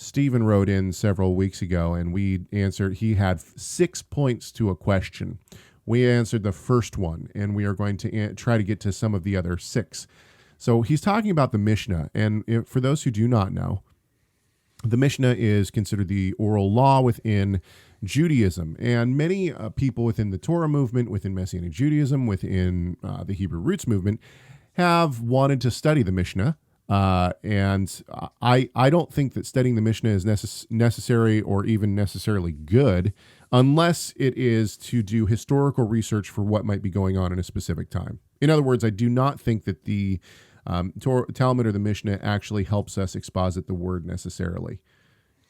Stephen wrote in several weeks ago, and we answered. He had 6 points to a question. We answered the first one, and we are going to try to get to some of the other 6. So he's talking about the Mishnah, and for those who do not know, the Mishnah is considered the oral law within Judaism, and many people within the Torah movement, within Messianic Judaism, within the Hebrew roots movement, have wanted to study the Mishnah. And I don't think that studying the Mishnah is necessary or even necessarily good unless it is to do historical research for what might be going on in a specific time. In other words, I do not think that the Talmud or the Mishnah actually helps us exposit the word necessarily,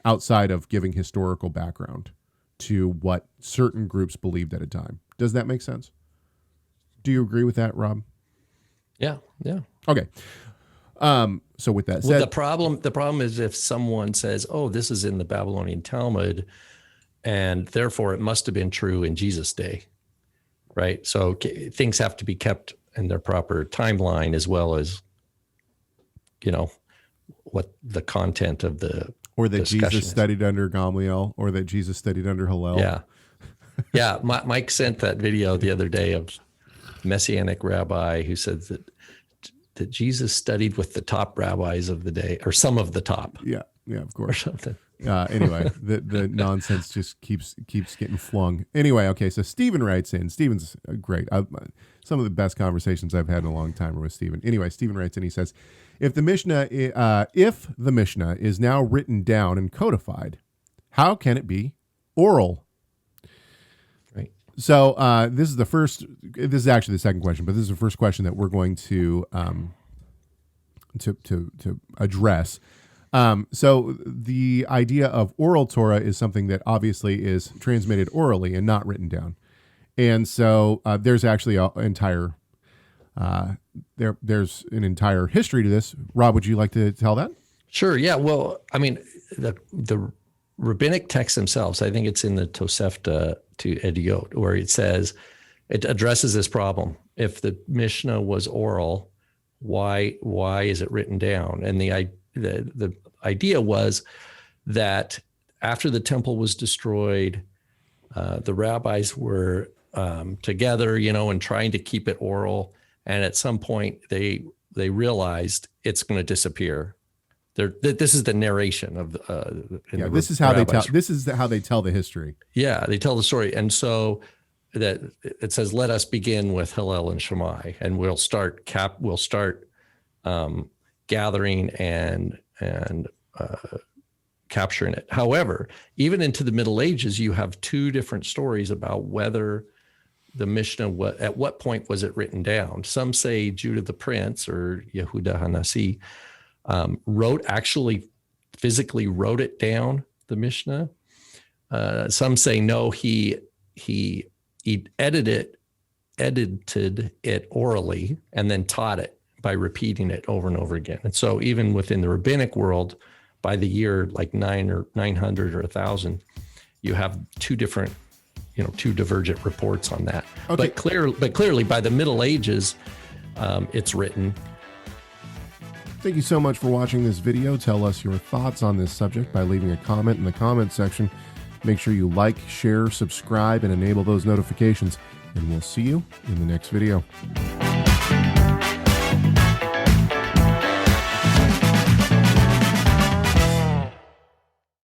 outside of giving historical background to what certain groups believed at a time. Does that make sense? Do you agree with that, Rob? Yeah. Okay. So with that said, the problem is if someone says, "Oh, this is in the Babylonian Talmud, and therefore it must have been true in Jesus' day," right? So things have to be kept in their proper timeline, as well as, what the content of the or that Jesus studied under Gamaliel, or that Jesus studied under Hillel. Yeah. Mike sent that video the other day of Messianic rabbi who said that Jesus studied with the top rabbis of the day, or some of the top. Yeah, of course. Or something. Anyway, the nonsense just keeps getting flung. Anyway, okay, so Stephen writes in. Stephen's great. Some of the best conversations I've had in a long time are with Stephen. Anyway, Stephen writes in. He says, if the Mishnah is now written down and codified, how can it be oral? So this is the first. This is actually the second question, but this is the first question that we're going to address. So the idea of oral Torah is something that obviously is transmitted orally and not written down, and so there's actually there's an entire history to this. Rob, would you like to tell that? Sure. Yeah. Well, I mean, the rabbinic texts themselves, I think it's in the Tosefta to Ediot, where it addresses this problem. If the Mishnah was oral, why is it written down? And the idea was that after the temple was destroyed, the rabbis were together, and trying to keep it oral. And at some point, they realized it's going to disappear. This is the narration of this is how they tell. This is how they tell the history. Yeah, they tell the story, and so that it says, "Let us begin with Hillel and Shammai, and we'll start gathering and capturing it." However, even into the Middle Ages, you have 2 different stories about whether the Mishnah, at what point was it written down. Some say Judah the Prince or Yehuda Hanasi physically wrote it down, the Mishnah. Some say no, he edited it orally and then taught it by repeating it over and over again. And so even within the rabbinic world, by the year like 900 or 1000, you have 2 different, 2 divergent reports on that. Okay. But clearly by the Middle Ages, it's written. Thank you so much for watching this video. Tell us your thoughts on this subject by leaving a comment in the comment section. Make sure you like, share, subscribe, and enable those notifications. And we'll see you in the next video.